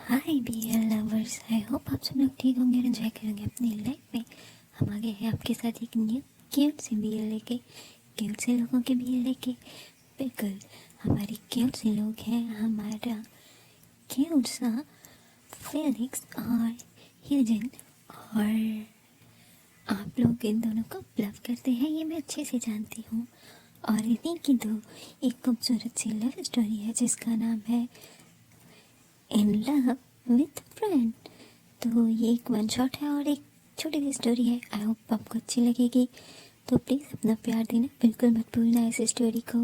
Hi BL lovers, I hope आप सब लोग ठीक होंगे और एंजॉय करेंगे अपनी लाइफ में। हम आ गए हैं आपके साथ एक न्यू क्यूट सी बीएल लेके, क्यूट से लोगों के बीएल लेके। बिल्कुल हमारे क्यूट से लोग हैं, हमारा क्यूट सा फेलिक्स और ह्यूजन। और आप लोग इन दोनों को लव करते हैं, ये मैं अच्छे से जानती हूँ। और इन्हीं की दो एक खूबसूरत सी लव स्टोरी है जिसका नाम है इन लव विथ फ्रेंड। तो ये एक वन शॉट है और एक छोटी सी स्टोरी है। आई होप आपको अच्छी लगेगी, तो प्लीज़ अपना प्यार देना बिल्कुल मत भूलना इस स्टोरी को।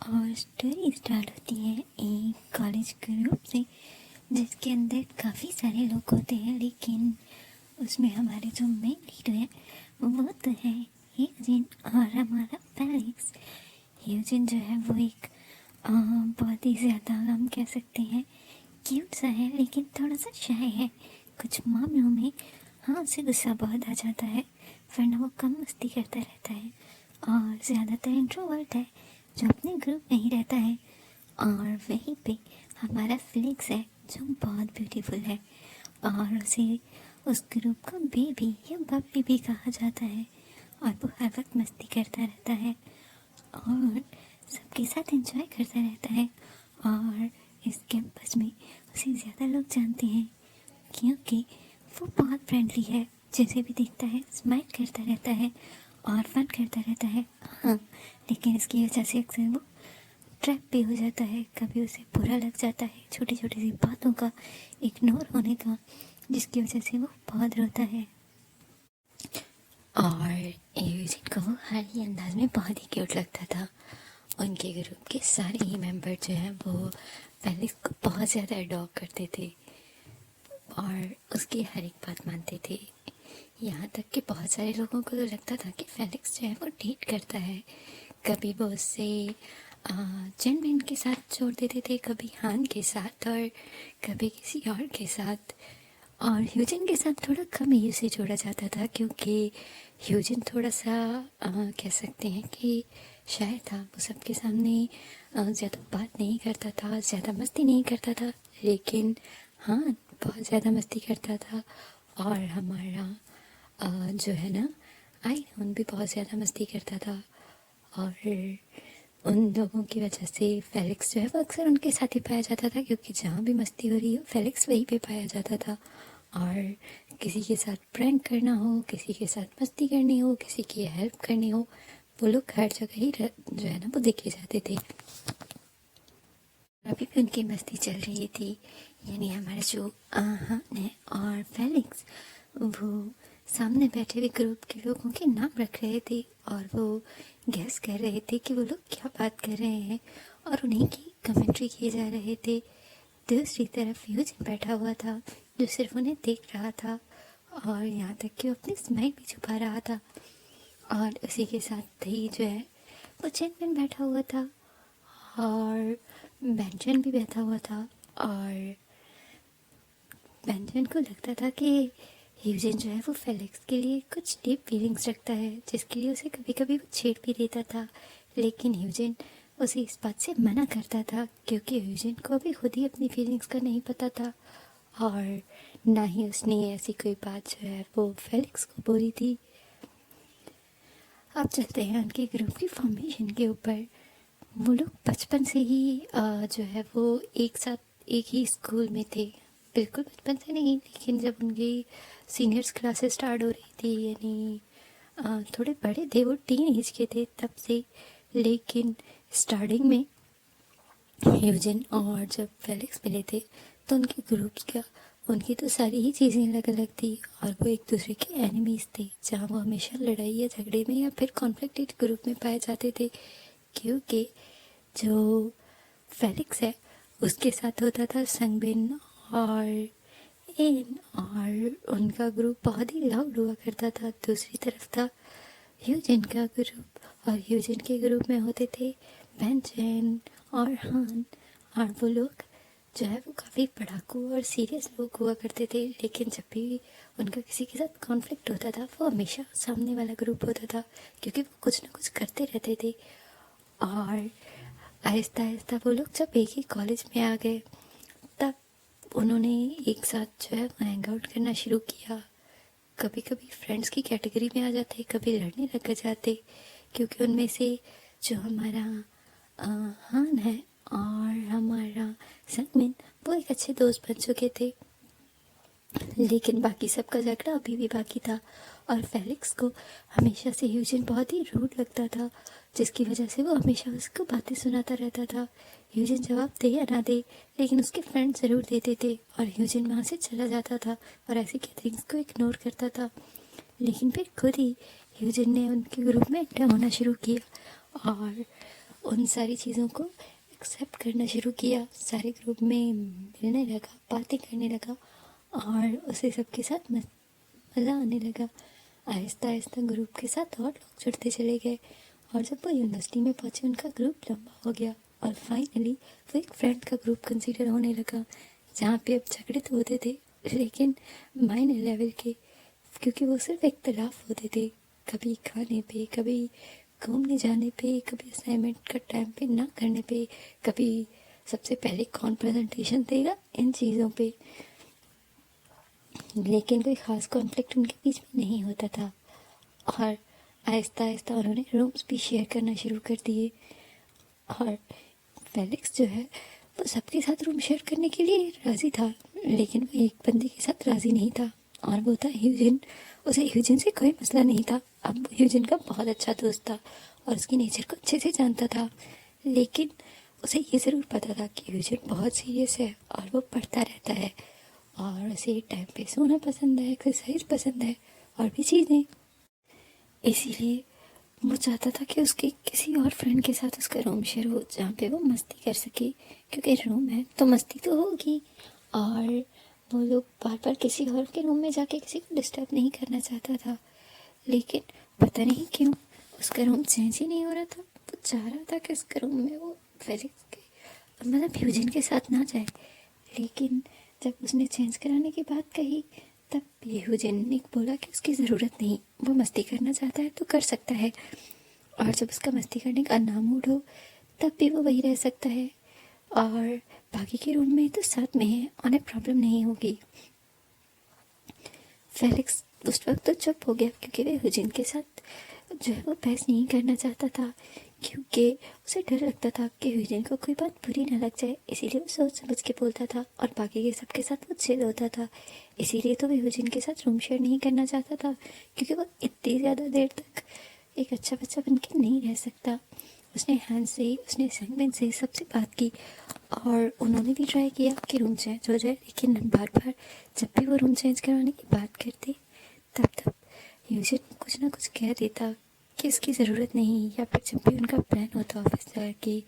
और स्टोरी स्टार्ट होती है एक कॉलेज ग्रुप से जिसके अंदर काफ़ी सारे लोग होते हैं, लेकिन उसमें हमारे जो मेन लीडर है वो तो है ह्यूजिन और हमारा फेलिक्स। ह्यूजिन जो है वो एक बहुत ही ज़्यादा हम कह सकते हैं क्यूट सा है, लेकिन थोड़ा सा शाय है कुछ मामलों में। हाँ, उसे गुस्सा बहुत आ जाता है, वरना वो कम मस्ती करता रहता है और ज़्यादातर इंट्रोवर्ट है जो अपने ग्रुप में ही रहता है। और वहीं पे हमारा फ्लिक्स है जो बहुत ब्यूटीफुल है और उसे उस ग्रुप को बेबी या बब्बी भी कहा जाता है। और वो हर वक्त मस्ती करता रहता है और सबके साथ एंजॉय करता रहता है। और इस कैंपस में उसे ज़्यादा लोग जानते हैं क्योंकि वो बहुत फ्रेंडली है, जैसे भी दिखता है स्माइल करता रहता है और फन करता रहता है। हाँ, लेकिन इसकी वजह से अक्सर वो ट्रैप भी हो जाता है, कभी उसे बुरा लग जाता है छोटी छोटी सी बातों का इग्नोर होने का, जिसकी वजह से वो बहुत रोता है। और यूजिन को हर ही अंदाज में बहुत ही क्यूट लगता था। उनके ग्रुप के सारे ही मेंबर जो हैं वो फेलिक्स को बहुत ज़्यादा अडॉर करते थे और उसकी हर एक बात मानते थे। यहाँ तक कि बहुत सारे लोगों को तो लगता था कि फेलिक्स जो है वो डेट करता है। कभी वो उससे जेनविन के साथ छोड़ देते थे, कभी हान के साथ और कभी किसी और के साथ। और ह्यूजिन के साथ थोड़ा कम ही उसे जोड़ा जाता था क्योंकि ह्यूजिन थोड़ा सा कह सकते हैं कि शायद था, वो सबके सामने ज़्यादा बात नहीं करता था, ज़्यादा मस्ती नहीं करता था, लेकिन हाँ बहुत ज़्यादा मस्ती करता था। और हमारा जो है ना आईनोन भी बहुत ज़्यादा मस्ती करता था। और उन लोगों की वजह से फेलिक्स जो है वो अक्सर उनके साथ ही पाया जाता था, क्योंकि जहाँ भी मस्ती हो रही हो फेलिक्स वहीं पे पाया जाता था। और किसी के साथ प्रैंक करना हो, किसी के साथ मस्ती करनी हो, किसी की हेल्प करनी हो, वो लोग हर जगह ही जो है ना वो देखे जाते थे। अभी भी उनकी मस्ती चल रही थी, यानी हमारा जो आहान है और फेलिक्स वो सामने बैठे हुए ग्रुप के लोगों के नाम रख रहे थे और वो गैस कर रहे थे कि वो लोग क्या बात कर रहे हैं और उन्हीं की कमेंट्री किए जा रहे थे। दूसरी तरफ ह्यूजिन बैठा हुआ था जो सिर्फ उन्हें देख रहा था और यहाँ तक कि वो अपनी स्माइल भी छुपा रहा था। और उसी के साथ ही जो है वो चैनमैन बैठा हुआ था और बेंचन भी बैठा हुआ था। और बेंचन को लगता था कि ह्यूजिन जो है वो फेलिक्स के लिए कुछ डीप फीलिंग्स रखता है, जिसके लिए उसे कभी कभी वो छेड़ भी देता था, लेकिन ह्यूजिन उसे इस बात से मना करता था क्योंकि ह्यूजिन को भी खुद ही अपनी फीलिंग्स का नहीं पता था और ना ही उसने ऐसी कोई बात जो है वो फेलिक्स को बोली थी। अब चलते हैं उनके ग्रुप की फॉर्मेशन के ऊपर। वो लोग बचपन से ही जो है वो एक साथ एक ही स्कूल में थे। बिल्कुल बचपन से नहीं, लेकिन जब उनकी सीनियर्स क्लासेस स्टार्ट हो रही थी, यानी थोड़े बड़े थे, वो टीन एज के थे तब से। लेकिन स्टार्टिंग में ह्यूजिन और जब फेलिक्स मिले थे तो उनके ग्रुप्स का उनकी तो सारी ही चीज़ें अलग अलग थी और वो एक दूसरे के एनिमीज़ थे, जहाँ वो हमेशा लड़ाई या झगड़े में या फिर कॉन्फ्लिक्टेड ग्रुप में पाए जाते थे। क्योंकि जो फेलिक्स है उसके साथ होता था संगबिन और इन, और उनका ग्रुप बहुत ही लाउड हुआ करता था। दूसरी तरफ था ह्यूजिन का ग्रुप और ह्यूजिन के ग्रुप में होते थे बेंचन और हान। और वो लोग जो है वो काफ़ी पढ़ाकू और सीरियस लोग हुआ करते थे, लेकिन जब भी उनका किसी के साथ कॉन्फ्लिक्ट होता था वो हमेशा सामने वाला ग्रुप होता था, क्योंकि वो कुछ ना कुछ करते रहते थे। और आहिस्ता आहिस्ता वो लोग जब एक ही कॉलेज में आ गए तब उन्होंने एक साथ जो है हैंग आउट करना शुरू किया। कभी कभी फ्रेंड्स की कैटेगरी में आ जाते, कभी लड़ने लग जाते, क्योंकि उनमें से जो हमारा हान है और हमारा संगमिन वो एक अच्छे दोस्त बन चुके थे, लेकिन बाकी सबका झगड़ा अभी भी बाकी था। और फेलिक्स को हमेशा से ह्यूजिन बहुत ही रूड लगता था, जिसकी वजह से वो हमेशा उसको बातें सुनाता रहता था। ह्यूजिन जवाब दे या ना दे, लेकिन उसके फ्रेंड ज़रूर देते थे और ह्यूजिन वहाँ से चला जाता था और ऐसी गैदरिंग्स को इग्नोर करता था। लेकिन फिर खुद ही ह्यूजिन ने उनके ग्रुप में एंटर होना शुरू किया और उन सारी चीज़ों को एक्सेप्ट करना शुरू किया। सारे ग्रुप में मिलने लगा, बातें करने लगा और उसे सबके साथ मज़ा आने लगा। आहिस्ता आहिस्ता ग्रुप के साथ और लोग जुड़ते चले गए और जब वो यूनिवर्सिटी में पहुँचे उनका ग्रुप लंबा हो गया और फाइनली वो एक फ्रेंड का ग्रुप कंसीडर होने लगा, जहाँ पे अब झगड़े तो होते थे लेकिन माइनर लेवल के, क्योंकि वो सिर्फ इख्तलाफ होते थे, कभी खाने पे, कभी घूमने जाने पे, कभी असाइनमेंट का टाइम पे ना करने पे, कभी सबसे पहले कौन प्रेजेंटेशन देगा, इन चीज़ों पे। लेकिन कोई ख़ास कॉन्फ्लिक्ट उनके बीच में नहीं होता था और आहिस्ता आहिस्ता उन्होंने रूम्स भी शेयर करना शुरू कर दिए। और फेलिक्स जो है वो सबके साथ रूम शेयर करने के लिए राज़ी था, लेकिन वो एक बंदे के साथ राज़ी नहीं था और वो था ह्यूजिन। उसे ह्यूजिन से कोई मसला नहीं था, अब वो ह्यूजिन का बहुत अच्छा दोस्त था और उसकी नेचर को अच्छे से जानता था। लेकिन उसे ये ज़रूर पता था कि ह्यूजिन बहुत सीरियस है और वो पढ़ता रहता है और उसे टाइम पे सोना पसंद है, एक्सरसाइज पसंद है और भी चीज़ें। इसीलिए वो चाहता था कि उसके किसी और फ्रेंड के साथ उसका रूम शेयर हो, जहाँ पे वो मस्ती कर सके, क्योंकि रूम है तो मस्ती तो होगी। और वो लोग बार बार किसी और के रूम में जाके किसी को डिस्टर्ब नहीं करना चाहता था। लेकिन पता नहीं क्यों उसका रूम चेंज ही नहीं हो रहा था। वो चाह रहा था कि उसका रूम में वो फेलिक्स के मतलब ह्यूजिन के साथ ना जाए, लेकिन जब उसने चेंज कराने की बात कही तब ह्यूजिन ने बोला कि उसकी ज़रूरत नहीं, वो मस्ती करना चाहता है तो कर सकता है और जब उसका मस्ती करने का ना मूड हो तब भी वो वही रह सकता है और बाकी के रूम में तो साथ में है, उन्हें प्रॉब्लम नहीं होगी। फेलिक्स उस वक्त तो चुप हो गया, क्योंकि वो ह्यूजिन के साथ जो है वो बहस नहीं करना चाहता था, क्योंकि उसे डर लगता था कि ह्यूजिन को कोई बात बुरी ना लग जाए। इसीलिए वो सोच समझ के बोलता था और बाकी के सबके साथ वो चिल होता था। इसीलिए तो वो ह्यूजिन के साथ रूम शेयर नहीं करना चाहता था, क्योंकि वो इतनी ज़्यादा देर तक एक अच्छा बच्चा बन के नहीं रह सकता। उसने हैंस से, उसने संगमिन से सबसे बात की और उन्होंने भी ट्राई किया कि रूम चेंज हो जाए, लेकिन बार बार जब भी वो रूम चेंज करवाने की बात करते तब ह्यूजिन कुछ ना कुछ कह देता कि इसकी ज़रूरत नहीं, या फिर जब भी उनका प्लान होता ऑफिस जाके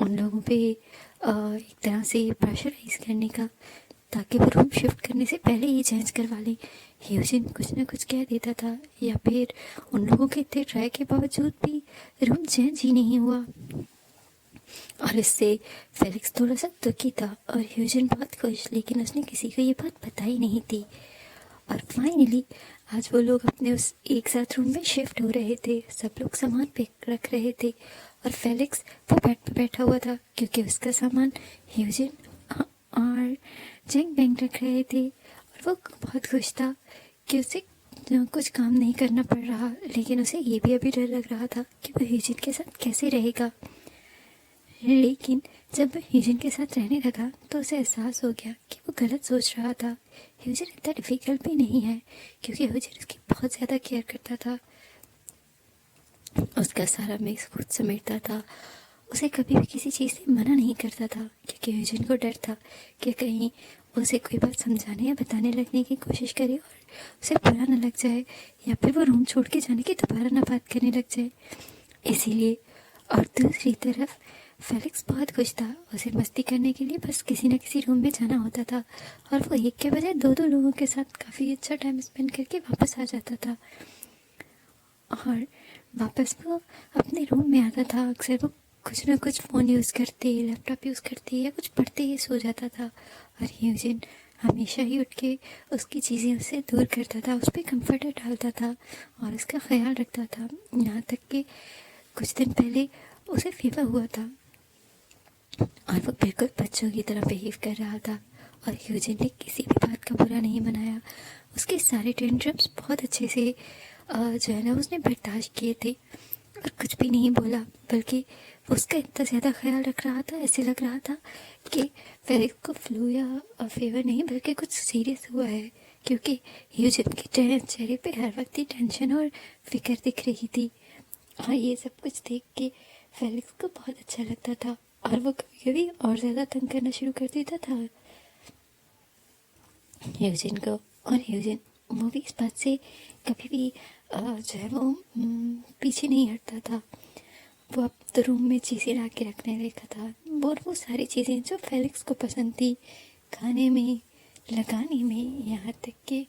उन लोगों पे एक तरह से प्रेशराइज करने का, ताकि वो रूम शिफ्ट करने से पहले ही चेंज करवा लें, ह्यूजिन कुछ ना कुछ कह देता था। या फिर उन लोगों के इतने ट्राई के बावजूद भी रूम चेंज ही नहीं हुआ और इससे फेलिक्स थोड़ा सा दुखी था और ह्यूजिन बहुत खुश, लेकिन उसने किसी को ये बात बताई नहीं थी। और फाइनली आज वो लोग अपने उस एक साथ रूम में शिफ्ट हो रहे थे, सब लोग सामान पैक रख रहे थे और फेलिक्स वो बेड पर बैठा हुआ था, क्योंकि उसका सामान ह्यूजिन और जेंग बेंग रख रहे थे और वो बहुत खुश था कि उसे कुछ काम नहीं करना पड़ रहा। लेकिन उसे ये भी अभी डर लग रहा था कि वो ह्यूजिन के साथ कैसे रहेगा। लेकिन जब वो ह्यूजिन के साथ रहने लगा तो उसे एहसास हो गया कि वो गलत सोच रहा था। ह्यूजिन इतना डिफ़िकल्ट भी नहीं है, क्योंकि ह्यूजिन उसकी बहुत ज़्यादा केयर करता था, उसका सारा मेस खुद समेटता था, उसे कभी भी किसी चीज़ से मना नहीं करता था, क्योंकि ह्यूजिन को डर था कि कहीं उसे कोई बात समझाने या बताने लगने की कोशिश करे और उसे बुरा ना लग जाए, या फिर वो रूम छोड़ के जाने की दोबारा ना बात करने लग जाए। इसीलिए और दूसरी तरफ फेलिक्स बहुत खुश था, उसे मस्ती करने के लिए बस किसी न किसी रूम में जाना होता था और वो एक के बजाय दो लोगों के साथ काफ़ी अच्छा टाइम स्पेंड करके वापस आ जाता था। और वापस वो अपने रूम में आता था, अक्सर वो कुछ ना कुछ फ़ोन यूज़ करते, लैपटॉप यूज़ करते या कुछ पढ़ते ही सो जाता था और ह्यूजिन हमेशा ही उठ के उसकी चीज़ें उससे दूर करता था, उस पर कम्फर्टर डालता था और उसका ख्याल रखता था। यहाँ तक कि कुछ दिन पहले उसे फीवर हुआ था और वो बिल्कुल बच्चों की तरह बिहेव कर रहा था और ह्यूजिन ने किसी भी बात का बुरा नहीं मनाया। उसके सारे टेंट्रम्स बहुत अच्छे से जो है ना उसने बर्दाश्त किए थे और कुछ भी नहीं बोला, बल्कि उसका इतना ज़्यादा ख्याल रख रहा था, ऐसे लग रहा था कि फेलिक्स को फ्लू या फीवर नहीं बल्कि कुछ सीरियस हुआ है, क्योंकि ह्यूजिन के चेहरे पे हर वक्त ही टेंशन और फिक्र दिख रही थी। हाँ, ये सब कुछ देख के फेलिक्स को बहुत अच्छा लगता था और वो कभी कभी और ज़्यादा तंग करना शुरू कर देता था ह्यूजिन को। और ह्यूजिन वो भी इस बात से कभी भी जो है वो पीछे नहीं हटता था। वो अब तो रूम में चीज़ें ला के रखने लगा था, और वो सारी चीज़ें जो फेलिक्स को पसंद थी, खाने में, लगाने में, यहाँ तक कि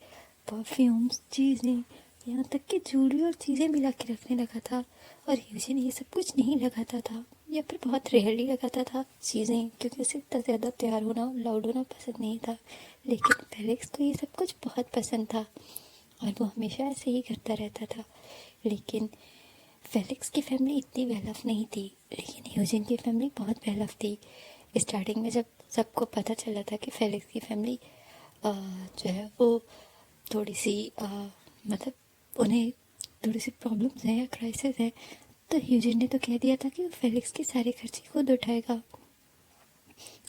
परफ्यूम्स चीज़ें, यहाँ तक कि ज्वेलरी और चीज़ें भी ला के रखने लगा था। और ह्यूजिन ये सब कुछ नहीं लगाता था, या फिर बहुत रेयरली लगाता था चीज़ें, क्योंकि उसे इतना ज़्यादा तैयार होना, लाउड होना पसंद नहीं था। लेकिन फेलिक्स को ये सब कुछ बहुत पसंद था और वो हमेशा ऐसे ही करता रहता था। लेकिन फेलिक्स की फैमिली इतनी वेल ऑफ नहीं थी, लेकिन ह्यूजिन की फैमिली बहुत वेल ऑफ थी। स्टार्टिंग में जब सबको पता चला था कि फेलिक्स की फैमिली जो है वो थोड़ी सी मतलब उन्हें थोड़ी सी प्रॉब्लम्स हैं या क्राइसिस है, तो ह्यूजिन ने तो कह दिया था कि वो फेलिक्स के सारे खर्चे खुद उठाएगा।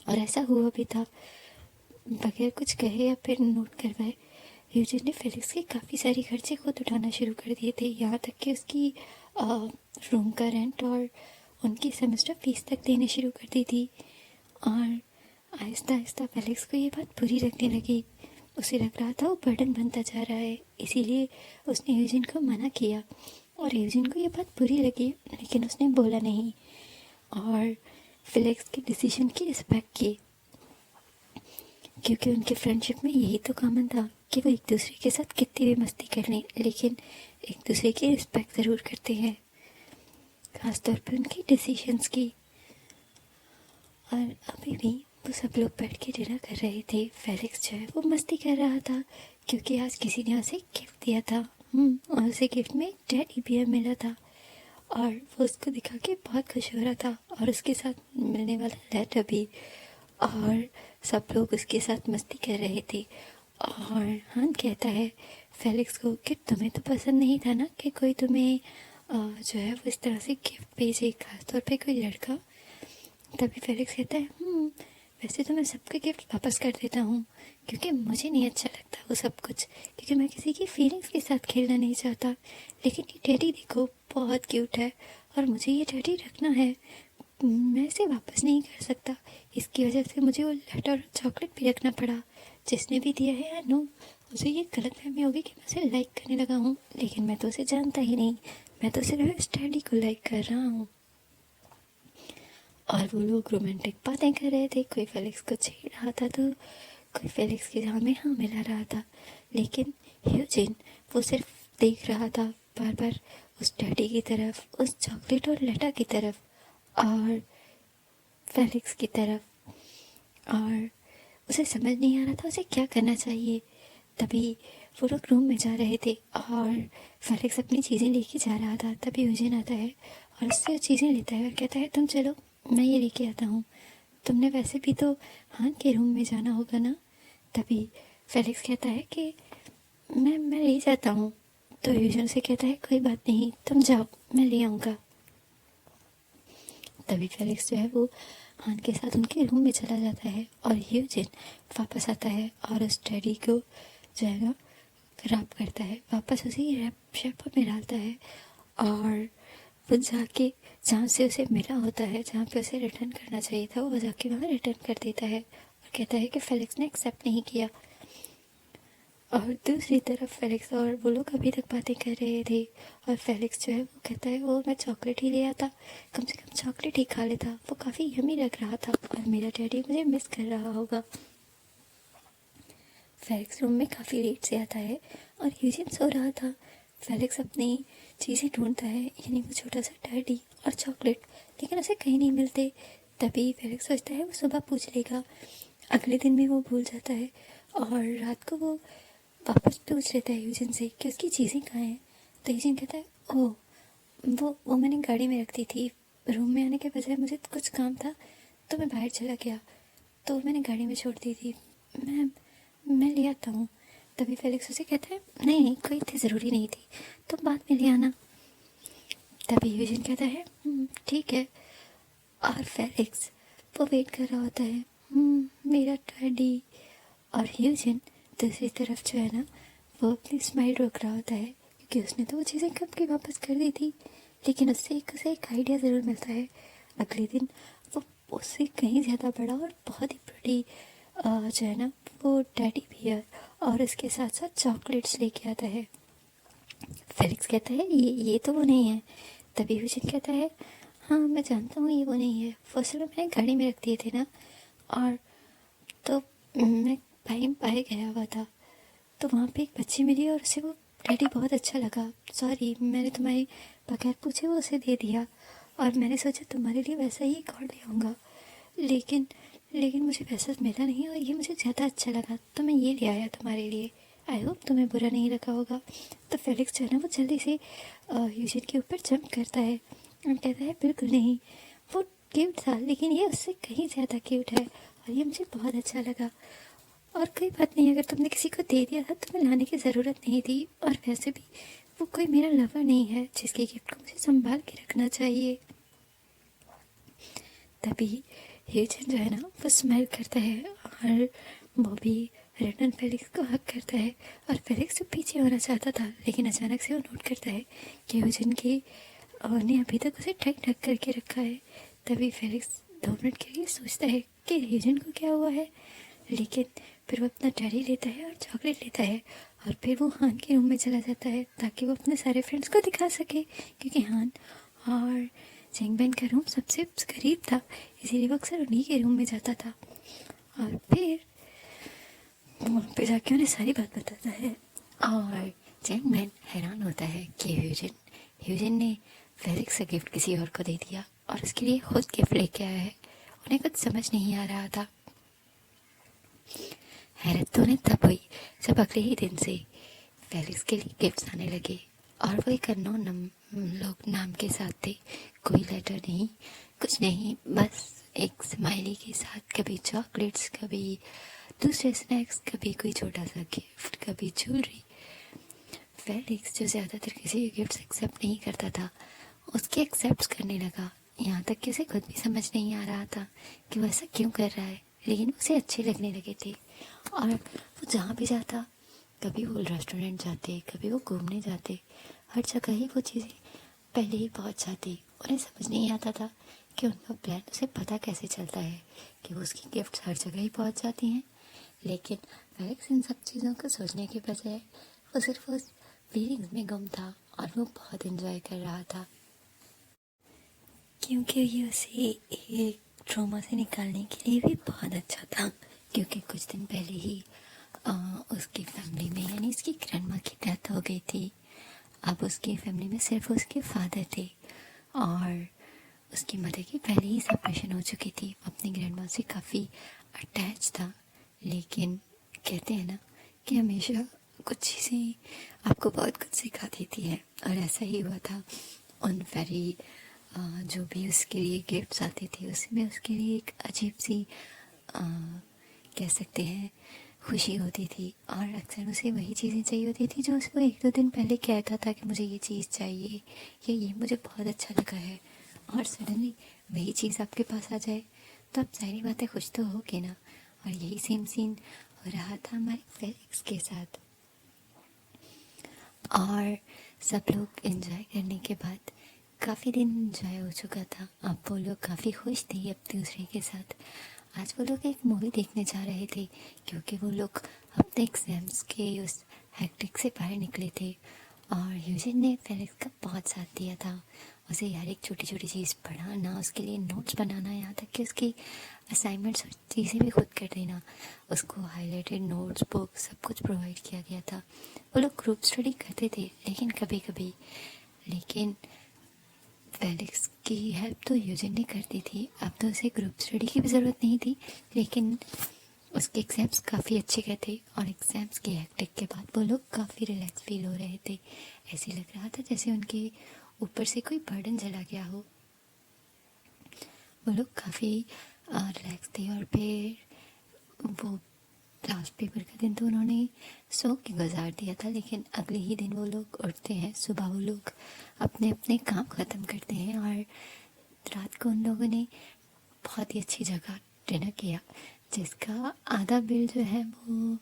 और ऐसा हुआ भी था, बगैर कुछ कहे या फिर नोट करवाए ह्यूजिन ने फेलिक्स के काफ़ी सारे खर्चे खुद उठाना शुरू कर दिए थे, यहाँ तक कि उसकी रूम का रेंट और उनकी सेमेस्टर फीस तक देने शुरू कर दी थी। और आहिस्ता आहिस्ता फेलिक्स को ये बात बुरी लगने लगी। उसे लग रहा था वो बर्डन बनता जा रहा है, इसीलिए उसने ह्यूजिन को मना किया। और ह्यूजिन को ये बात बुरी लगी, लेकिन उसने बोला नहीं और फेलिक्स के डिसीजन की रिस्पेक्ट की, क्योंकि उनके फ्रेंडशिप में यही तो कॉमन था कि वो एक दूसरे के साथ कितनी भी मस्ती कर लें, लेकिन एक दूसरे की रिस्पेक्ट ज़रूर करते हैं, ख़ासतौर पर उनके डिसीजंस की। और अभी भी वो सब लोग बैठ के डिनर कर रहे थे। फेलिक्स जो है वो मस्ती कर रहा था, क्योंकि आज किसी ने उसे गिफ्ट दिया था। और उसे गिफ्ट में टेडी बियर मिला था और वो उसको दिखा के बहुत खुश हो रहा था, और उसके साथ मिलने वाला लेटर भी। और सब लोग उसके साथ मस्ती कर रहे थे। और हान कहता है फेलिक्स को कि तुम्हें तो पसंद नहीं था ना कि कोई तुम्हें जो है वो इस तरह से गिफ्ट भेजे, खासतौर पे कोई लड़का। तभी फेलिक्स कहता है वैसे तो मैं सबके गिफ्ट वापस कर देता हूँ, क्योंकि मुझे नहीं अच्छा लगता वो सब कुछ, क्योंकि मैं किसी की फीलिंग्स के साथ खेलना नहीं चाहता। लेकिन ये टेडी देखो बहुत क्यूट है और मुझे ये टेडी रखना है, मैं इसे वापस नहीं कर सकता। इसकी वजह से मुझे वो लेटर और चॉकलेट भी रखना पड़ा। जिसने भी दिया है आई नो उसे ये गलतफहमी होगी कि मैं उसे लाइक करने लगा हूँ, लेकिन मैं तो उसे जानता ही नहीं, मैं तो सिर्फ स्टडी को लाइक कर रहा हूँ। और वो लोग रोमांटिक बातें कर रहे थे, कोई फेलिक्स को छेड़ रहा था तो कोई फेलिक्स की हाँ में हाँ मिला रहा था। लेकिन ह्यूजिन वो सिर्फ देख रहा था बार बार उस डैडी की तरफ, उस चॉकलेट और लेटर की तरफ और फेलिक्स की तरफ, और उसे समझ नहीं आ रहा था उसे क्या करना चाहिए। तभी वो लोग रूम में जा रहे थे और फेलिक्स अपनी चीज़ें लेके जा रहा था। तभी ह्यूजिन आता है और उससे चीज़ें लेता है और कहता है तुम चलो मैं ये लेके आता हूँ, तुमने वैसे भी तो हान के रूम में जाना होगा ना। तभी फेलिक्स कहता है कि मैं ले जाता हूँ। तो ह्यूजिन से कहता है कोई बात नहीं, तुम जाओ मैं ले आऊँगा। तभी फेलिक्स जो है वो हान के साथ उनके रूम में चला जाता है और ह्यूजिन वापस आता है और उस टेडी को जो है ना रैप करता है, वापस उसी रैप शेपर में डालता है। और वो जाके जहाँ से उसे मिला होता है, जहाँ पे उसे रिटर्न करना चाहिए था, वो जाके वहाँ रिटर्न कर देता है और कहता है कि फेलिक्स ने एक्सेप्ट नहीं किया। और दूसरी तरफ फेलिक्स और वो लोग अभी तक बातें कर रहे थे और फेलिक्स जो है वो कहता है वो मैं चॉकलेट ही ले आता, कम से कम चॉकलेट ही खा लेता, वो काफ़ी यमी लग रहा था और मेरा डैडी मुझे मिस कर रहा होगा। फेलिक्स रूम में काफ़ी लेट से आता है और ह्यूजिन सो रहा था। फेलिक्स अपनी चीज़ें ढूंढता है, यानी वो छोटा सा डैडी और चॉकलेट, लेकिन उसे कहीं नहीं मिलते। तभी फेलिक्स सोचता है वो सुबह पूछ लेगा। अगले दिन भी वो भूल जाता है और रात को वो वापस पूछ लेता है ह्यूजिन से कि उसकी चीज़ें कहाँ हैं। तो ह्यूजिन कहता है ओह वो मैंने गाड़ी में रख दी थी, रूम में आने के बजाय मुझे कुछ काम था तो मैं बाहर चला गया, तो मैंने गाड़ी में छोड़ दी थी, मैम मैं ले आता हूँ। तभी फेलिक्स उसे कहता है नहीं नहीं कोई इतनी ज़रूरी नहीं थी, तुम बाद में ले आना। तभी यूजिन कहता है ठीक है। और फेलिक्स वो वेट कर रहा होता है मेरा टैडी। और यूजिन दूसरी तरफ जो है ना वो अपनी स्माइल रोक रहा होता है क्योंकि उसने तो वो चीज़ें कब की वापस कर दी थी। लेकिन उसे एक आइडिया ज़रूर मिलता है। अगले दिन वो उससे कहीं ज़्यादा बड़ा और बहुत ही बड़ी जो है ना वो टैडी बियर और इसके साथ साथ चॉकलेट्स लेके आता है। फेलिक्स कहता है ये तो वो नहीं है। तभी यूजिन कहता है हाँ मैं जानता हूँ ये वो नहीं है, वो असल में मैंने गाड़ी में रख दिए थे ना, और तो मैं कहीं बाहर गया हुआ था तो वहाँ पे एक बच्ची मिली और उसे वो टैडी बहुत अच्छा लगा। सॉरी मैंने तुम्हारे बगैर पूछे वो उसे दे दिया, और मैंने सोचा तुम्हारे लिए वैसा ही एक और ले आऊँगा, लेकिन लेकिन मुझे वैसा मिला नहीं और ये मुझे ज़्यादा अच्छा लगा तो मैं ये ले आया तुम्हारे लिए। आई होप तुम्हें बुरा नहीं लगा होगा। तो फेलिक्स जो है ना वो जल्दी से यूजिन के ऊपर जंप करता है और कहता है बिल्कुल नहीं, वो क्यूट था लेकिन ये उससे कहीं ज़्यादा क्यूट है और ये मुझे बहुत अच्छा लगा। और कोई बात नहीं, अगर तुमने किसी को दे दिया था तो मैं लाने की ज़रूरत नहीं थी, और वैसे भी वो कोई मेरा लवर नहीं है जिसके गिफ्ट को मुझे संभाल के रखना चाहिए। तभी यूजिन जो है ना वो स्माइल करता है और वो भी रिटर्न फेलिक्स को हक करता है। और फेलिक्स जो पीछे होना चाहता था लेकिन अचानक से वो नोट करता है कि यूजिन की ने अभी तक उसे ठक ठक करके रखा है। तभी फेलिक्स 2 मिनट के लिए सोचता है कि यूजिन को क्या हुआ है, लेकिन फिर वो अपना डायरी लेता है और चॉकलेट लेता है और फिर वो हान के रूम में चला जाता है ताकि वो अपने सारे फ्रेंड्स को दिखा सके, क्योंकि हान और जेंगबेन का रूम सबसे करीब था, इसीलिए वो अक्सर उन्हीं के रूम में जाता था। और फिर वहाँ पे जाके उन्हें सारी बात बताता है और जेंगबेन हैरान होता है कि यूजिन ने फेलिक्स का गिफ्ट किसी और को दे दिया और उसके लिए खुद गिफ्ट लेके आया है। उन्हें कुछ समझ नहीं आ रहा था। हैरत तो उन्हें तब हुई जब अगले ही दिन से फेलिक्स के लिए गिफ्ट्स आने लगे और वो एक अननोन लोग नाम के साथ थे। कोई लेटर नहीं, कुछ नहीं, बस एक स्माइली के साथ कभी चॉकलेट्स, कभी दूसरे स्नैक्स, कभी कोई छोटा सा गिफ्ट, कभी ज्वेलरी। फेलिक्स जो ज़्यादातर किसी के गिफ्ट्स एक्सेप्ट नहीं करता था उसके एक्सेप्ट करने लगा। यहाँ तक कि उसे खुद भी समझ नहीं आ रहा था कि वो ऐसा क्यों कर रहा है, लेकिन उसे अच्छे लगने लगे थे। और वो जहाँ भी जाता, कभी वो रेस्टोरेंट जाते, कभी वो घूमने जाते, हर जगह ही वो चीज़ें पहले ही पहुँच जाती। उन्हें समझ नहीं आता था कि उनका प्लान उसे पता कैसे चलता है कि वो उसकी गिफ्ट्स हर जगह ही पहुँच जाती हैं। लेकिन फेलिक्स इन सब चीज़ों को सोचने के बजाय वो सिर्फ उस फीलिंग्स में गुम था और वो बहुत इन्जॉय कर रहा था, क्योंकि ये उसे एक ट्रॉमा से निकालने के लिए भी बहुत अच्छा था। क्योंकि कुछ दिन पहले ही उसकी फैमिली में यानी उसकी ग्रैंडमा की डेथ हो गई थी। अब उसकी फैमिली में सिर्फ उसके फादर थे और उसकी मदर की पहले ही सेपरेशन हो चुकी थी। अपनी ग्रैंडमा से काफ़ी अटैच था, लेकिन कहते हैं ना कि हमेशा कुछ चीज़ें आपको बहुत कुछ सिखा देती है, और ऐसा ही हुआ था। उन फेरी जो भी उसके लिए गिफ्ट्स आते थे उसमें उसके लिए एक अजीब सी कह सकते हैं खुशी होती थी, और अक्सर उसे वही चीज़ें चाहिए होती थी जो उसको 1-2 दिन पहले कहता था कि मुझे ये चीज़ चाहिए या ये मुझे बहुत अच्छा लगा है, और सडनली वही चीज़ आपके पास आ जाए तो आप सारी बातें खुश तो होगे ना। और यही सेम सीन हो रहा था हमारे फेलिक्स के साथ। और सब लोग एंजॉय करने के बाद काफ़ी दिन एंजॉय हो चुका था। अब वो लोग काफ़ी खुश थे एक दूसरे के साथ। आज वो लोग एक मूवी देखने जा रहे थे क्योंकि वो लोग अपने एग्ज़ाम्स के उस हैक्टिक से बाहर निकले थे। और यूजिन ने फेलिक्स का बहुत साथ दिया था। उसे हर एक छोटी छोटी चीज़ पढ़ाना, उसके लिए नोट्स बनाना, यहाँ तक कि उसकी असाइनमेंट्स और चीज़ें भी खुद कर देना। उसको हाईलाइटेड नोट्स, बुक सब कुछ प्रोवाइड किया गया था। वो लोग ग्रुप स्टडी करते थे लेकिन कभी कभी, लेकिन फेलिक्स की हेल्प तो यूजिन ने कर दी थी। अब तो उसे ग्रुप स्टडी की भी ज़रूरत नहीं थी, लेकिन उसके एग्ज़ाम्स काफ़ी अच्छे गए थे और एग्ज़ाम्स की हैक्टिक के बाद वो लोग काफ़ी रिलैक्स फील हो रहे थे। ऐसे लग रहा था जैसे उनके ऊपर से कोई बर्डन चला गया हो। वो लोग काफ़ी रिलैक्स थे और फिर वो लास्ट पेपर का दिन तो उन्होंने सो के गुजार दिया था, लेकिन अगले ही दिन वो लोग उठते हैं, सुबह वो लोग अपने अपने काम ख़त्म करते हैं और रात को उन लोगों ने बहुत ही अच्छी जगह डिनर किया, जिसका आधा बिल जो है वो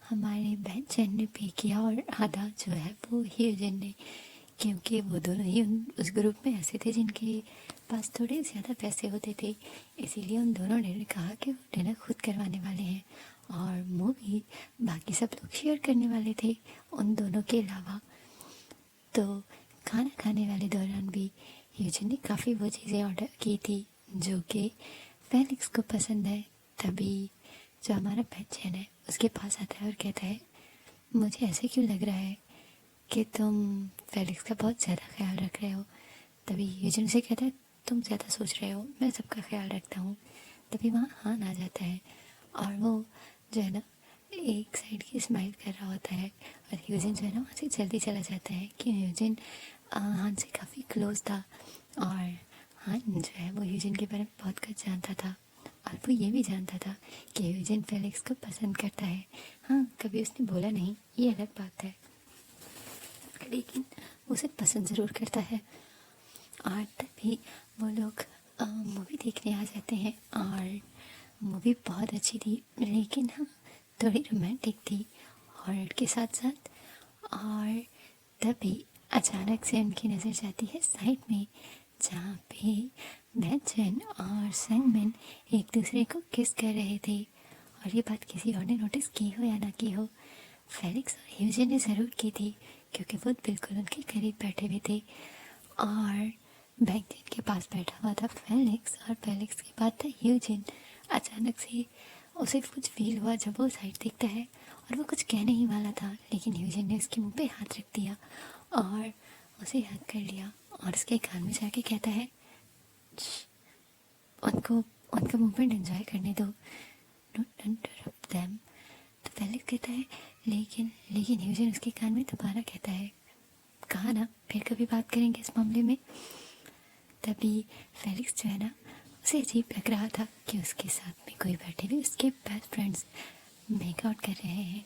हमारे बहन चैन ने पे किया और आधा जो है वो ह्यूजन ने, क्योंकि वो दोनों ही उस ग्रुप में ऐसे थे जिनके पास थोड़े ज़्यादा पैसे होते थे। इसीलिए उन दोनों ने कहा कि वो डिनर खुद करवाने वाले हैं और मूवी बाकी सब लोग शेयर करने वाले थे उन दोनों के अलावा। तो खाना खाने वाले दौरान भी ह्यूजन ने काफ़ी वो चीज़ें ऑर्डर की थी जो कि फेलिक्स को पसंद है। तभी जो हमारा बच्चन है उसके पास आता है और कहता है, मुझे ऐसे क्यों लग रहा है कि तुम फेलिक्स का बहुत ज़्यादा ख्याल रख रहे हो। तभी ह्यूजन से कहता है, तुम ज़्यादा सोच रहे हो, मैं सबका ख्याल रखता हूँ। तभी वहाँ हान आ जाता है और वो जो है ना एक साइड की स्माइल कर रहा होता है और ह्यूजन जो है ना वहाँ से जल्दी चला जाता है कि ह्यूजन हान से काफ़ी क्लोज था और हान जो है वो ह्यूजन के बारे में बहुत कुछ जानता था और वो ये भी जानता था कि ह्यूजन फेलिक्स को पसंद करता है। हाँ, कभी उसने बोला नहीं, ये अलग बात है, लेकिन उसे पसंद ज़रूर करता है। और तभी वो लोग मूवी देखने आ जाते हैं और मूवी बहुत अच्छी थी, लेकिन हाँ थोड़ी रोमांटिक थी हॉरर के साथ साथ। और तभी अचानक से उनकी नज़र जाती है साइड में, जहाँ पे बैचन और सनमैन एक दूसरे को किस कर रहे थे। और ये बात किसी और ने नोटिस की हो या ना की हो, फेलिक्स और ह्यूजन ने ज़रूर की थी, क्योंकि वो बिल्कुल उनके करीब बैठे हुए थे और बैकजेन के पास बैठा हुआ था फेलिक्स और फेलिक्स के बाद था ह्यूजन। अचानक से उसे कुछ फील हुआ जब वो साइड देखता है और वो कुछ कहने ही वाला था, लेकिन ह्यूजन ने उसके मुंह पे हाथ रख दिया और उसे हग कर लिया और उसके कान में जाके कहता है, उनको उनका मूवमेंट एंजॉय करने दो, डोंट इंटरप्ट देम। तो फेलिक्स कहता है, लेकिन ह्यूजन उसके कान में दोबारा कहता है, कहा ना फिर कभी बात करेंगे इस मामले में। तभी फेलिक्स जो है ना उसे अजीब लग रहा था कि उसके साथ में कोई बैठे हुए उसके बेस्ट फ्रेंड्स मेकआउट कर रहे हैं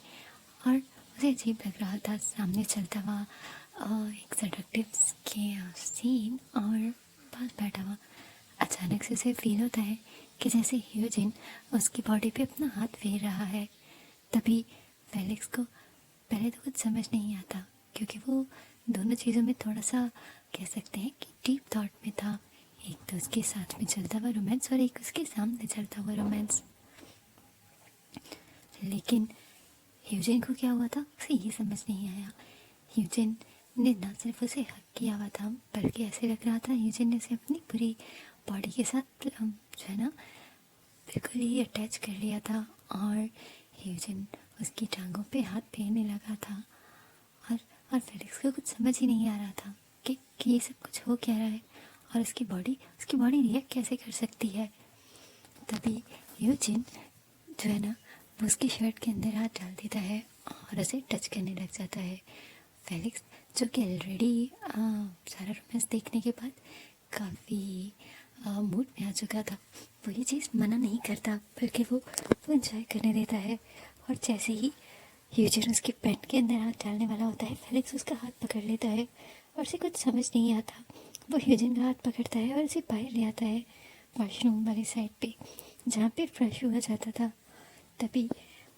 और उसे अजीब लग रहा था सामने चलता हुआ एक सडक्टिव सीन और पास बैठा हुआ। अचानक से उसे फील होता है कि जैसे ह्यूजन उसकी बॉडी पे अपना हाथ फेर रहा है। तभी फेलिक्स को पहले तो कुछ समझ नहीं आता, क्योंकि वो दोनों चीज़ों में थोड़ा सा कह सकते हैं कि डीप थॉट में था। एक तो उसके साथ में चलता हुआ रोमांस और एक उसके सामने चलता हुआ रोमांस। लेकिन ह्यूजन को क्या हुआ था उसे ये समझ नहीं आया। ह्यूजन ने ना सिर्फ उसे हक किया हुआ था, बल्कि ऐसे लग रहा था ह्यूजन ने उसे अपनी पूरी बॉडी के साथ जो है ना बिल्कुल ही अटैच कर लिया था और ह्यूजन उसकी टांगों पे हाथ फेरने लगा था और फेलिक्स को कुछ समझ ही नहीं आ रहा था कि ये सब कुछ हो क्या रहा है और उसकी बॉडी रिएक्ट कैसे कर सकती है। तभी ह्यूजन जो है ना वो उसकी शर्ट के अंदर हाथ डाल देता है और उसे टच करने लग जाता है। फेलिक्स जो कि ऑलरेडी सारा रोमांस देखने के बाद काफ़ी मूड में आ चुका था, वो ये चीज़ मना नहीं करता, बल्कि वो एंजॉय करने देता है। और जैसे ही ह्यूजन उसके पेट के अंदर हाथ डालने वाला होता है, फेलिक्स उसका हाथ पकड़ लेता है और उसे कुछ समझ नहीं आता। वो ह्यूजन का हाथ पकड़ता है और उसे बाहर ले आता है वॉशरूम वाली साइड पे, जहाँ पे फ्रेश हुआ जाता था। तभी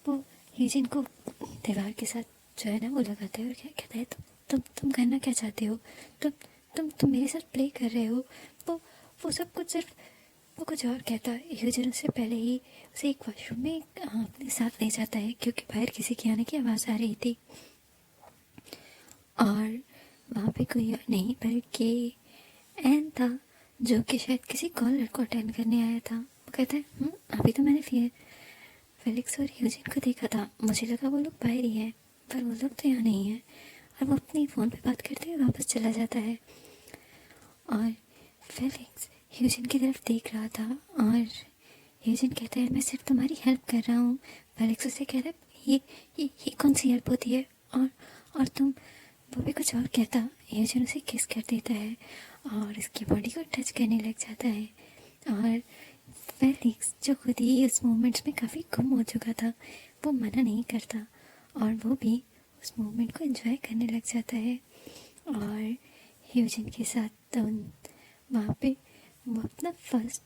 वो ह्यूजन को दीवार के साथ जो है ना वो लगाता है और क्या कहता है, तुम करना क्या चाहते हो, तुम मेरे साथ प्ले कर रहे हो। वो सब कुछ सिर्फ वो कुछ और कहता है। ह्यूजन उससे पहले ही उसे एक वॉशरूम में अपने साथ ले जाता है, क्योंकि बाहर किसी के आने की आवाज़ आ रही थी और वहाँ पे कोई और नहीं बल्कि एन था, जो कि शायद किसी कॉलर को अटेंड करने आया था। वो कहता है, अभी तो मैंने फेलिक्स और ह्यूजन को देखा था, मुझे लगा वो लोग बाहर ही हैं, पर वो लोग तो यहाँ नहीं हैं। और वो अपनी फ़ोन पे बात करते हुए वापस चला जाता है और फेलिक्स ह्यूजन की तरफ देख रहा था और ह्यूजन कहता है, मैं सिर्फ तुम्हारी हेल्प कर रहा हूँ। फेलिक्स उसे कह रहा है, ये कौन सी हेल्प होती है, और तुम, वो भी कुछ और कहता। ह्यूजन उसे किस कर देता है और उसकी बॉडी को टच करने लग जाता है और फेलिक्स जो खुद ही उस मोमेंट्स में काफ़ी गुम हो चुका था, वो मना नहीं करता और वो भी उस मोमेंट को एंजॉय करने लग जाता है। और ह्यूजिन के साथ वहाँ पे वो अपना फर्स्ट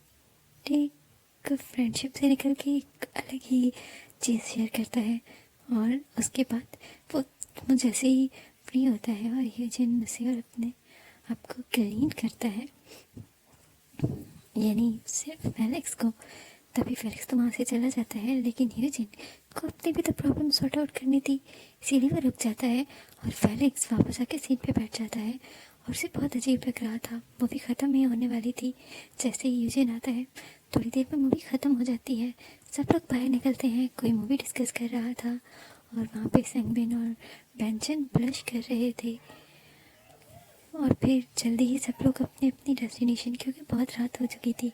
एक फ्रेंडशिप से निकल के एक अलग ही चीज़ शेयर करता है। और उसके बाद वो जैसे ही फ्री होता है और ह्यूजिन उसे और अपने आप को क्लीन करता है, यानी सिर्फ फेलिक्स को, तभी फेलिक्स तो वहाँ से चला जाता है, लेकिन ह्यूजिन को अपनी भी तो प्रॉब्लम सॉर्ट आउट करनी थी, इसीलिए वो रुक जाता है और फेलिक्स वापस आके सीट पे बैठ जाता है। और उसे बहुत अजीब लग रहा था, मूवी ख़त्म ही होने वाली थी। जैसे ही ह्यूजिन आता है थोड़ी देर में मूवी ख़त्म हो जाती है, सब लोग बाहर निकलते हैं, कोई मूवी डिस्कस कर रहा था और वहाँ पे संगबिन और बेंचन ब्लश कर रहे थे। और फिर जल्दी ही सब लोग अपने अपनी डेस्टिनेशन, क्योंकि बहुत रात हो चुकी थी,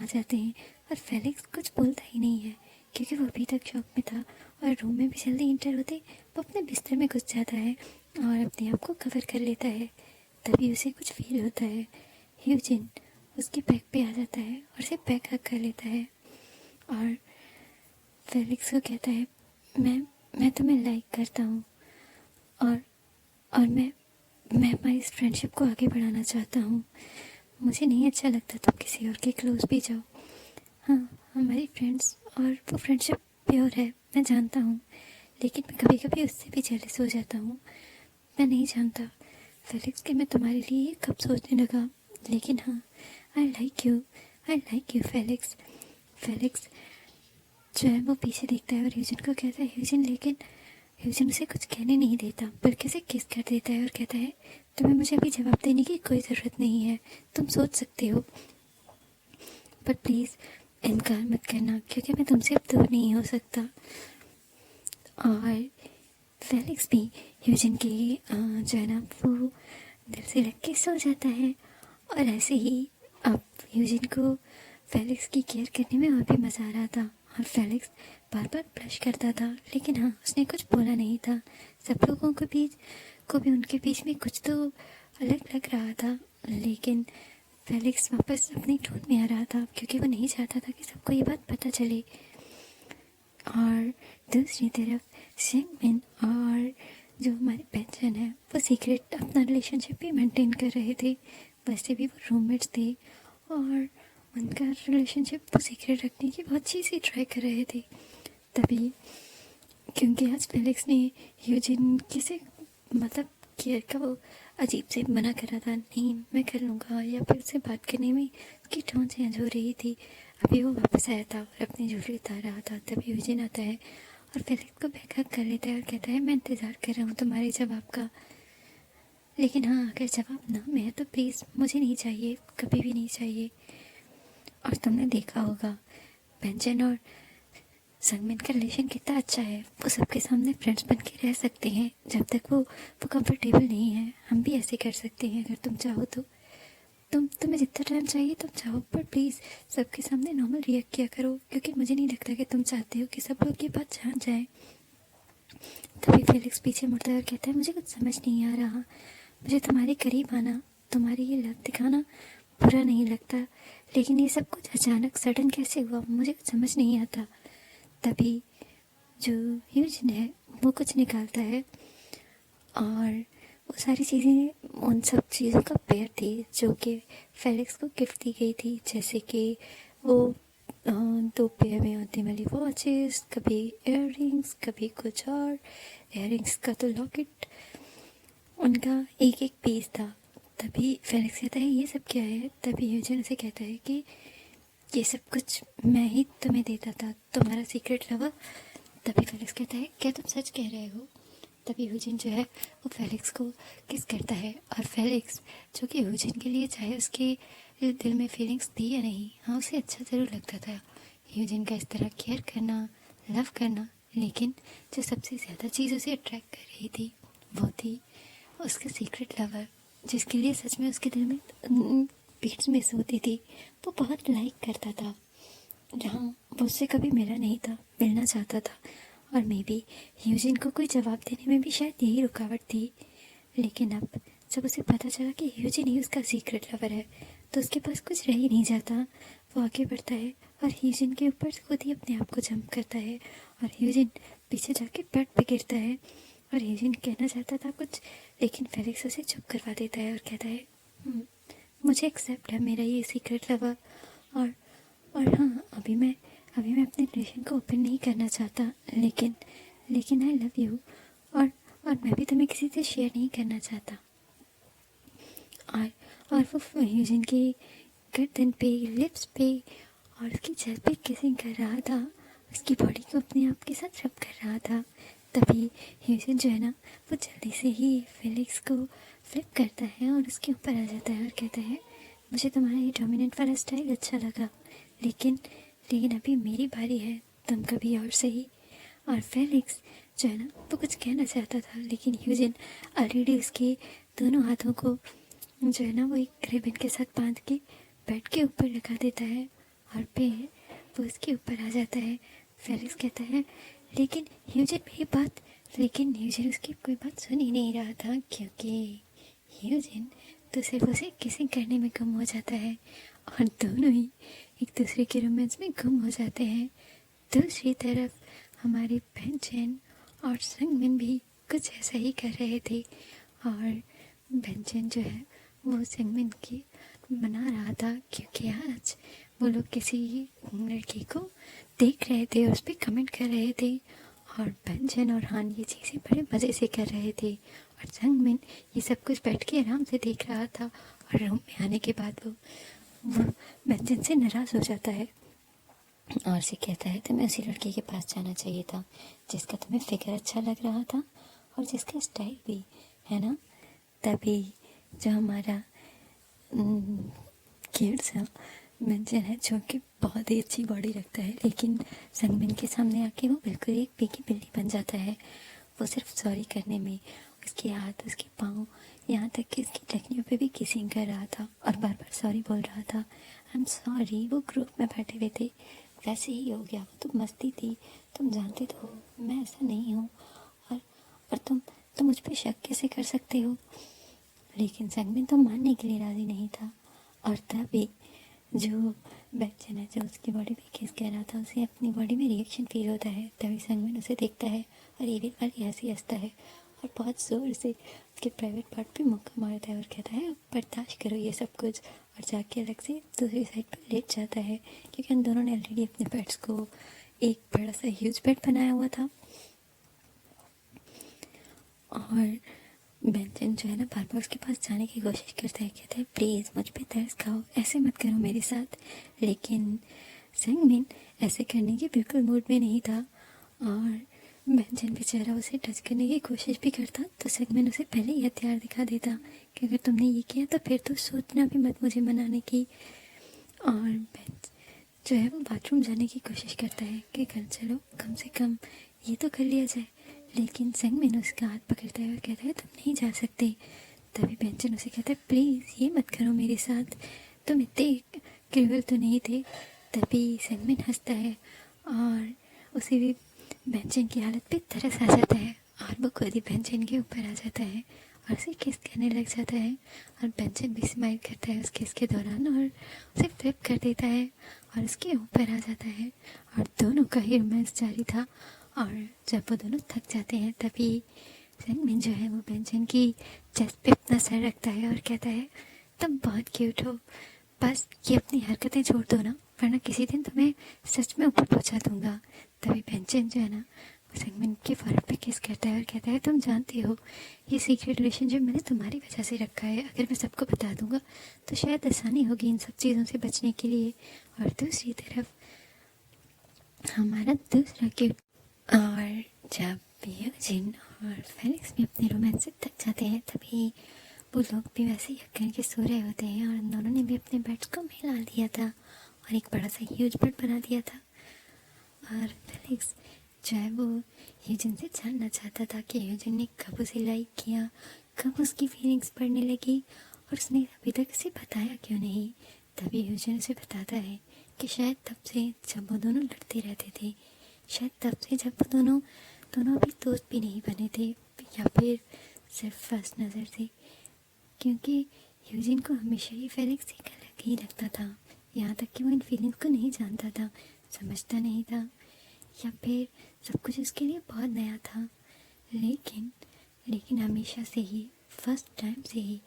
आ जाते हैं। और फेलिक्स कुछ बोलता ही नहीं है क्योंकि वो अभी तक शॉक में था। और रूम में भी जल्दी इंटर होते वो अपने बिस्तर में घुस जाता है और अपने आप को कवर कर लेता है। तभी उसे कुछ फील होता है, ह्यूजिन उसके बैक पे आ जाता है और उसे बैक हक कर लेता है और फेलिक्स को कहता है, मैं तुम्हें लाइक करता हूँ और मैं हमारी इस फ्रेंडशिप को आगे बढ़ाना चाहता हूँ। मुझे नहीं अच्छा लगता तुम किसी और के क्लोज भी जाओ। हाँ, हमारी फ्रेंड्स और वो फ्रेंडशिप प्योर है, मैं जानता हूँ, लेकिन मैं कभी कभी उससे भी जेलस हो जाता हूँ। मैं नहीं जानता फेलिक्स कि मैं तुम्हारे लिए ये कब सोचने लगा, लेकिन हाँ, I like you Felix. Felix जो है वो पीछे देखता है और ह्यूजिन को कहता है ह्यूजिन, लेकिन ह्यूजिन उसे कुछ कहने नहीं देता, बल्कि उसे किस कर देता है और कहता है, तुम्हें मुझे अभी जवाब देने की कोई ज़रूरत नहीं है, तुम सोच सकते हो, पर प्लीज़ इनकार मत करना क्योंकि मैं तुमसे अब दूर नहीं हो सकता। और फेलिक्स भी ह्यूजिन के जो है ना वो दिल से लग के सो जाता है। और ऐसे ही अब ह्यूजिन को फेलिक्स की केयर करने में और भी मज़ा आ रहा था और फेलिक्स बार बार ब्लश करता था, लेकिन हाँ, उसने कुछ बोला नहीं था। सब लोगों के बीच को भी उनके बीच में कुछ तो अलग लग रहा था, लेकिन फेलिक्स वापस अपनी टोन में आ रहा था क्योंकि वो नहीं चाहता था कि सबको ये बात पता चले। और दूसरी तरफ संगबिन और जो हमारे बेंचन है वो सीक्रेट अपना रिलेशनशिप भी मेंटेन कर रहे थे। वैसे भी वो रूममेट्स थे और उनका रिलेशनशिप वो सीक्रेट रखने की बहुत चीज़ें ट्राई कर रहे थे। तभी क्योंकि आज फेलिक्स ने ह्यूजिन से मतलब केयर का वो अजीब से मना कर रहा था, नहीं मैं कर लूँगा, या फिर उससे बात करने में उसकी टोन चेंज हो रही थी। अभी वो वापस आया था और अपनी ज्वेलरी उतार रहा था, तभी ह्यूजिन आता है और फेलिक्स को बैक हक कर लेता है और कहता है, मैं इंतज़ार कर रहा हूँ तुम्हारे जवाब का, लेकिन हाँ, अगर जवाब ना मिले तो प्लीज़ मुझे नहीं चाहिए, कभी भी नहीं चाहिए। और तुमने देखा होगा बेंचन और संगबिन का रिलेशन कितना अच्छा है, वो सबके सामने फ्रेंड्स बन के रह सकते हैं जब तक वो कंफर्टेबल नहीं है। हम भी ऐसे कर सकते हैं अगर तुम चाहो तो। तुम्हें जितना टाइम चाहिए तुम चाहो, पर प्लीज़ सबके सामने नॉर्मल रिएक्ट किया करो, क्योंकि मुझे नहीं लगता कि तुम चाहते हो कि सब लोग ये बात जान जाए। तभी फेलिक्स पीछे मुड़ता है और कहता है, मुझे कुछ समझ नहीं आ रहा, मुझे तुम्हारे करीब आना, तुम्हारी ये लव दिखाना बुरा नहीं लगता, लेकिन ये सब कुछ अचानक सडन कैसे हुआ, मुझे कुछ समझ नहीं आता। तभी जो ह्यूजिन है वो कुछ निकालता है और वो सारी चीज़ें उन सब चीज़ों का पेयर थी जो कि फेलिक्स को गिफ्ट दी गई थी, जैसे कि वो 2 पेयर में होती वाली वॉचेस, कभी इयररिंग्स, कभी कुछ और। इयररिंग्स का तो लॉकेट उनका एक एक पीस था। तभी फेलिक्स कहता है, ये सब क्या है? तभी ह्यूजिन उसे कहता है कि ये सब कुछ मैं ही तुम्हें देता था, तुम्हारा सीक्रेट लवर। तभी फेलिक्स कहता है, क्या तुम सच कह रहे हो? तभी ह्यूजिन जो है वो फेलिक्स को किस करता है और फेलिक्स जो कि ह्यूजिन के लिए चाहे उसके दिल में फीलिंग्स थी या नहीं, हाँ उसे अच्छा ज़रूर लगता था ह्यूजिन का इस तरह केयर करना, लव करना। लेकिन जो सबसे ज़्यादा चीज़ उसे अट्रैक्ट कर रही थी वो थी उसका सीक्रेट लवर, जिसके लिए सच में उसके दिल में बीट्स मिस होती थी। वो बहुत लाइक करता था, जहाँ वो उससे कभी मिला नहीं था, मिलना चाहता था। और मे बी ह्यूजिन को कोई जवाब देने में भी शायद यही रुकावट थी। लेकिन अब जब उसे पता चला कि ह्यूजिन ही उसका सीक्रेट लवर है, तो उसके पास कुछ रह ही नहीं जाता। वो आगे बढ़ता है और ह्यूजिन के ऊपर खुद ही अपने आप को जंप करता है और ह्यूजिन पीछे जाके बेड पे गिरता है और ह्यूजिन कहना चाहता था कुछ, लेकिन फेलिक्स उसे चुप करवा देता है और कहता है मुझे एक्सेप्ट है मेरा ये सीक्रेट लवर, और हाँ अभी मैं अपने रिलेशन को ओपन नहीं करना चाहता, लेकिन आई लव यू, और मैं भी तुम्हें किसी से शेयर नहीं करना चाहता। और वो ह्यूजिन के गर्दन पे, लिप्स पे और उसकी चेस्ट पे किसिंग कर रहा था, उसकी बॉडी को अपने आप के साथ रब कर रहा था। तभी ह्यूजिन जो है ना वो जल्दी से ही फेलिक्स को फ्लिप करता है और उसके ऊपर आ जाता है और कहता है मुझे तुम्हारा ये डोमिनेंट वाला स्टाइल अच्छा लगा, लेकिन अभी मेरी बारी है, तुम कभी और सही। और फेलिक्स जो है ना वो कुछ कहना चाहता था, लेकिन ह्यूजिन ऑलरेडी उसके दोनों हाथों को जो है ना वो एक रिबन के साथ बांध के बेड के ऊपर लगा देता है और फिर वो उसके ऊपर आ जाता है। फेलिक्स कहता है लेकिन ह्यूजिन उसकी कोई बात सुन ही नहीं रहा था, क्योंकि ह्यूजिन तो सिर्फ उसे किसिंग करने में गुम हो जाता है और दोनों ही एक दूसरे के रोमांस में गुम हो जाते हैं। दूसरी तरफ हमारे बेंचन और संगमिन भी कुछ ऐसा ही कर रहे थे और बेंचन जो है वो संगमिन की मना रहा था, क्योंकि आज वो लोग किसी लड़की को देख रहे थे, उस पर कमेंट कर रहे थे और बेंचन और हान ये चीज़ें बड़े मज़े से कर रहे थे और संगमिन ये सब कुछ बैठ के आराम से देख रहा था। और रूम में आने के बाद वो बेंचन से नाराज़ हो जाता है और उसे कहता है तुम्हें उसी लड़के के पास जाना चाहिए था जिसका तुम्हें फिगर अच्छा लग रहा था और जिसका स्टाइल भी है ना। तभी जो हमारा क्यूट सा बेंचन है जो कि बहुत ही अच्छी बॉडी रखता है, लेकिन संगमिन के सामने आके वो बिल्कुल एक पीकी बिल्ली बन जाता है। वो सिर्फ सॉरी करने में उसके हाथ, उसके पाँव, यहाँ तक कि उसकी टखनियों पे भी किसिंग कर रहा था और बार बार सॉरी बोल रहा था। I am sorry. वो ग्रुप में बैठे हुए थे, वैसे ही हो गया, वो तो मस्ती थी, तुम जानते तो हो मैं ऐसा नहीं हूँ, और तुम मुझ पर शक कैसे कर सकते हो। लेकिन संगमिन तो मानने के लिए राज़ी नहीं था और तभी जो बेंचन है जो उसकी बॉडी पे किस कह रहा था उसे अपनी बॉडी में रिएक्शन फील होता है। तभी संगमिन उसे देखता है और एविल वाली हंसी हंसता है और बहुत ज़ोर से उसके प्राइवेट पार्ट पे मुक्का मारता है और कहता है बर्दाश्त करो ये सब कुछ, और जाके अलग से दूसरी साइड पर लेट जाता है, क्योंकि उन दोनों ने ऑलरेडी अपने पेट्स को एक बड़ा सा ह्यूज बेड बनाया हुआ था। और बेंचन जो है ना बार बार उसके पास जाने की कोशिश करता है, कहता है प्लीज़ मुझ पे तरस खाओ, ऐसे मत करो मेरे साथ। लेकिन संगमिन ऐसे करने के बिल्कुल मूड में नहीं था और बेंचन बेचारा उसे टच करने की कोशिश भी करता तो संगमिन उसे पहले ही हथियार दिखा देता कि अगर तुमने ये किया तो फिर तो सोचना भी मत मुझे मनाने की। और बेंच जो है वो बाथरूम जाने की कोशिश करता है कि कल चलो कम से कम ये तो कर लिया जाए, लेकिन संगमिन उसका हाथ पकड़ता है और कहता है तुम नहीं जा सकते। तभी बेंचन उसे कहता है प्लीज़ ये मत करो मेरे साथ, तुम इतने क्रूअल तो नहीं थे। तभी संगमिन हंसता है और उसे भी बेंचन की हालत पे तरस आ जाता है और वो खुद ही बेंचन के ऊपर आ जाता है और उसे किस करने लग जाता है और बेंचन भी स्माइल करता है उस किस के दौरान और उसे फ्लिप कर देता है और उसके ऊपर आ जाता है और दोनों का ही रोमांस जारी था। और जब वो दोनों थक जाते हैं तभी संगमिन जो है वो बेंचन की चेस्ट पे अपना सर रखता है और कहता है तुम बहुत क्यूट हो, बस ये अपनी हरकतें छोड़ दो ना, वरना किसी दिन तुम्हें सच में ऊपर पहुंचा दूंगा। तभी बेंचन जो है ना वो संगमिन के फर पे किस करता है और कहता है तुम जानती हो ये सीक्रेट रिलेशनशिप मैंने तुम्हारी वजह से रखा है, अगर मैं सबको बता दूंगा तो शायद आसानी होगी इन सब चीज़ों से बचने के लिए। और दूसरी तरफ हमारा दूसरा क्यूट, और जब ह्यूजिन और फेलिक्स भी अपने रोमांस से थक जाते हैं तभी वो लोग भी वैसे ही करके सो रहे होते हैं और उन दोनों ने भी अपने बेड्स को मिला दिया था और एक बड़ा सा ह्यूज बेड बना दिया था। और फेलिक्स जो है वो ह्यूजिन से जानना चाहता था कि ह्यूजिन ने कब उसे लाइक किया, कब उसकी फीलिंग्स बढ़ने लगी और उसने अभी तक उसे बताया क्यों नहीं। तभी ह्यूजिन उसे बताता है कि शायद तब से जब वो दोनों लड़ते रहते थे, शायद तब से जब वो दोनों अभी दोस्त भी नहीं बने थे या फिर सिर्फ फर्स्ट नज़र से, क्योंकि ह्यूजिन को हमेशा ही फेलिक्स एक अलग ही लगता था, यहाँ तक कि वो इन फीलिंग्स को नहीं जानता था, समझता नहीं था, या फिर सब कुछ उसके लिए बहुत नया था। लेकिन हमेशा से ही, फर्स्ट टाइम से ही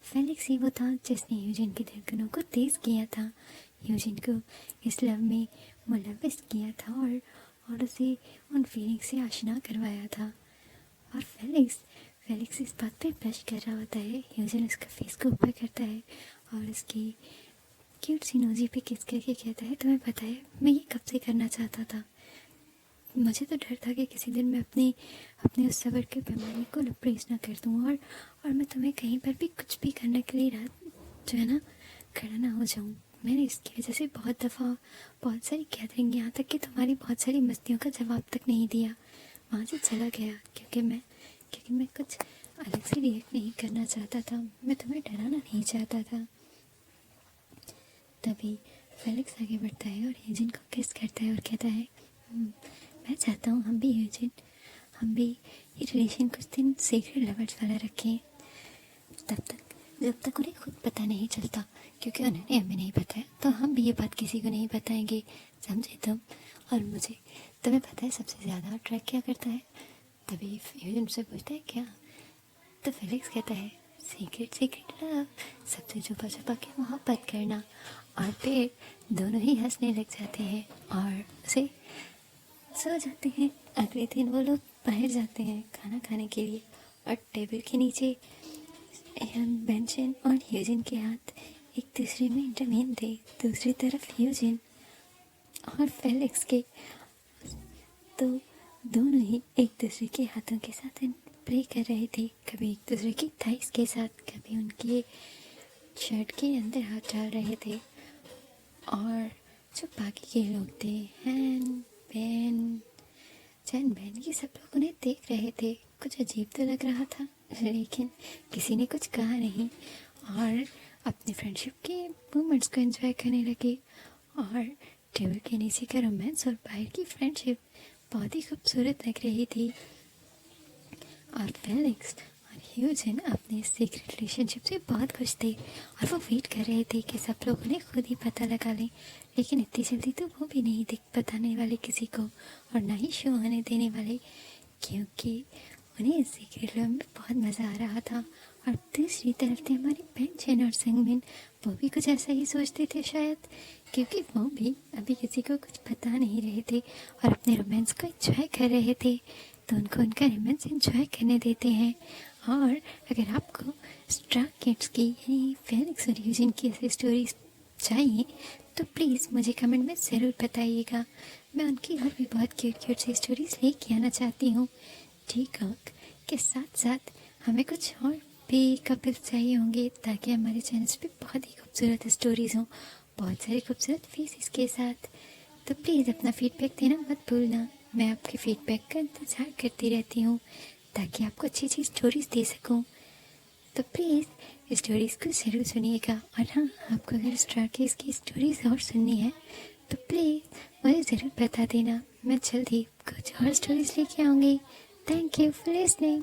फेलिक्स ही वो था जिसने यूजिन की धड़कनों को तेज़ किया था, यूजिन को इस लव में मुलविस किया था और उसे उन फीलिंग्स से आशना करवाया था। और फेलिक्स इस बात पे ब्लश कर रहा होता है। यूजिन उसका फेस को ऊपर करता है और उसकी क्यूट सी नोजी पे किस करके कहता है, तुम्हें पता है मैं ये कब से करना चाहता था। मुझे तो डर था कि किसी दिन मैं अपने उस सब्र के पैमाने को लपरेज ना कर दूँ और मैं तुम्हें कहीं पर भी कुछ भी करने के लिए रात जो है ना खड़ा ना हो जाऊँ। मैंने इसकी वजह से बहुत दफ़ा बहुत सारी गैदरिंग, यहाँ तक कि तुम्हारी बहुत सारी मस्तियों का जवाब तक नहीं दिया, वहाँ से चला गया क्योंकि मैं कुछ अलग से रिएक्ट नहीं करना चाहता था, मैं तुम्हें डराना नहीं चाहता था। तभी फेलिक्स आगे बढ़ता है और यूजिन को किस करता है और कहता है, मैं चाहता हूँ हम भी ये रिलेशन कुछ दिन सीक्रेट लवर्स वाला रखें, जब तक उन्हें खुद पता नहीं चलता, क्योंकि उन्होंने हमें नहीं बताया तो हम भी ये बात किसी को नहीं बताएंगे, समझे तुम। और मुझे तुम्हें पता है सबसे ज़्यादा अट्रैक्ट क्या करता है। तभी यूजिन से पूछता है क्या, तो फेलिक्स कहता है सीक्रेट लव, सबसे छुपा छुपा के मोहब्बत करना। और फिर दोनों ही हंसने लग जाते हैं और उसे सो जाते हैं। अगले दिन वो लोग बाहर जाते हैं खाना खाने के लिए और टेबल के नीचे बेंचन और यूजिन के हाथ एक दूसरे में इंटरवीन थे। दूसरी तरफ यूजिन और फेलिक्स के तो दोनों ही एक दूसरे के हाथों के साथ प्ले कर रहे थे, कभी एक दूसरे की थाइस के साथ, कभी उनके शर्ट के अंदर हाथ डाल रहे थे। और जो बाकी के लोग थे, चैन बहन, ये सब लोग उन्हें देख रहे थे। कुछ अजीब तो लग रहा था, लेकिन किसी ने कुछ कहा नहीं और अपनी फ्रेंडशिप के मोमेंट्स को एंजॉय करने लगे। और टेबल के नीचे का रोमांस और बाहर की फ्रेंडशिप बहुत ही खूबसूरत लग रही थी। और फेलिक्स और यूजिन अपने सीक्रेट रिलेशनशिप से बहुत खुश थे और वो वेट कर रहे थे कि सब लोग उन्हें खुद ही पता लगा लें, लेकिन इतनी जल्दी तो वो भी नहीं बताने वाले किसी को और ना ही शो होने देने वाले, क्योंकि उन्हें इस सीक्रेट लव में बहुत मज़ा आ रहा था। और दूसरी तरफ थे हमारे बेंचन और संगमिन, वो भी कुछ ऐसा ही सोचते थे शायद, क्योंकि वो भी अभी किसी को कुछ बता नहीं रहे थे और अपने रोमांस को एंजॉय कर रहे थे। तो उनको उनका रोमांस एंजॉय करने देते हैं। और अगर आपको स्ट्रा किड्स की यानी फेलिक्स और यूजिन की ऐसी स्टोरीज चाहिए तो प्लीज़ मुझे कमेंट में ज़रूर बताइएगा। मैं उनकी और भी बहुत क्यूट सी स्टोरीज लेके आना चाहती हूँ। ठीक है, के साथ साथ हमें कुछ और भी कपल्स चाहिए होंगे ताकि हमारे चैनल पे बहुत ही खूबसूरत स्टोरीज़ हों, बहुत सारे खूबसूरत फेसेस के साथ। तो प्लीज़ अपना फीडबैक देना मत भूलना। मैं आपके फीडबैक का इंतज़ार करती रहती हूँ ताकि आपको अच्छी अच्छी स्टोरीज़ दे सकूँ। तो प्लीज़ स्टोरीज़ को ज़रूर सुनिएगा। और हाँ, आपको अगर स्टार केस की स्टोरीज़ और सुननी है तो प्लीज़ मुझे ज़रूर बता देना, मैं जल्दी कुछ और स्टोरीज़ लेके आऊँगी। Thank you for listening.